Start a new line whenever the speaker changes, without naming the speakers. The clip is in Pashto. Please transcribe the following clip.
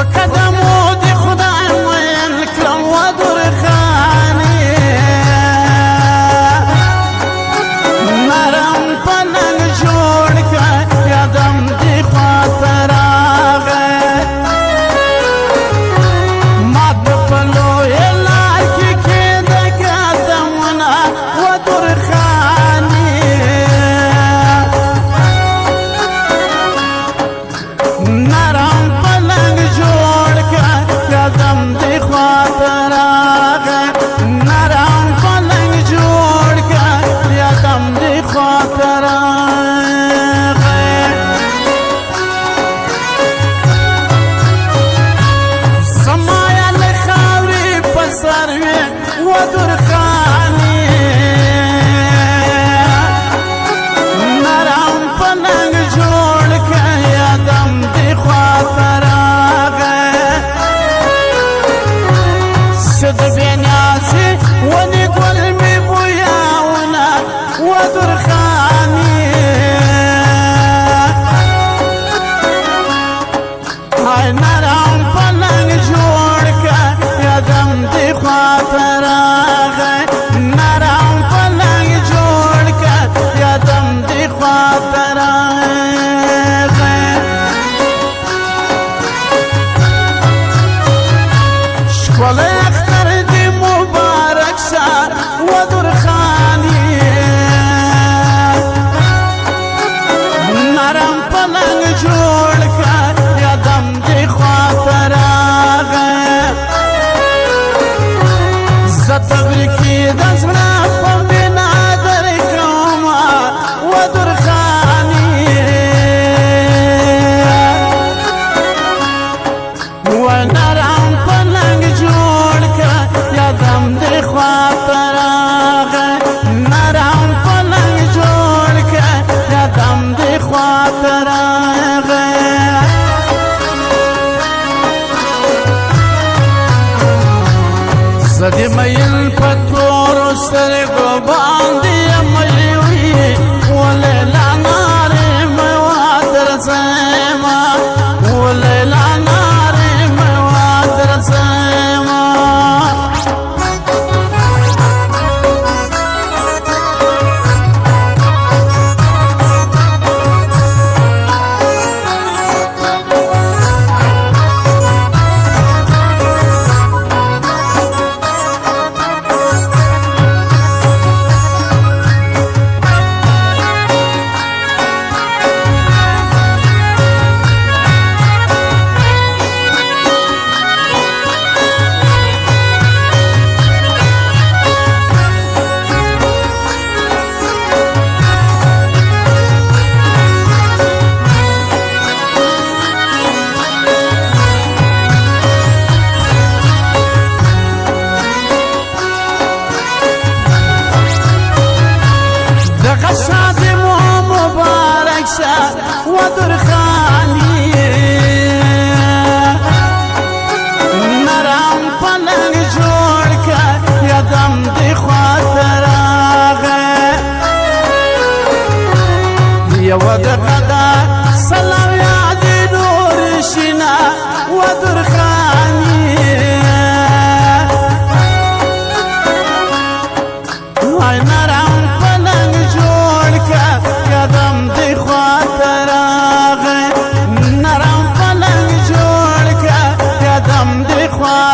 قدمو دي خدای وین کلم و درخانی نرم پلنگ جوڑ که یادم دی خاطر آغه ماد پلوی لارکی که دکاتمونا و درخانی نرم پلنگ جوڑ که یادم دی خاطر آغه نرم پلنگ جوڑ که یادم دی خاطر آغه سمایا لخاوری پسروی و درخانی نرم پلنگ جوڑ که یادم دی خاطر آغه صد بینیازی ونی گل می بویاونا و درخانی های نرم پلنگ جوڑ که یادم دی خاطر آغه نرم پلنگ جوڑ که یادم دی خاطر آغه شکل اختر دی مبارک شا و درخانی نرم پلنگ جوڑ که یادم دی خاطر آغه زتبرکی دزمنا پم بینا در کما و درخانی و نرم پلنگ جوڑ که یادم دی خاطر آغه نرم پلنگ جوڑ که یادم دی خاطر آغه زدی میل پتور سترگو باندی ملیوی ولیلا ناری موادر زیما ولیلا ناری موادر زیما شادی مو مبارک شا و درخانی نرم پلنگ جوڑ که یادم دی خاطر آغه یو دقدر سلام یادی نور شنا و درخانی های نرم پلنگ جوڑ که یادم دی خاطر آغه نرم پلنگ جوڑ که یادم دی خاطر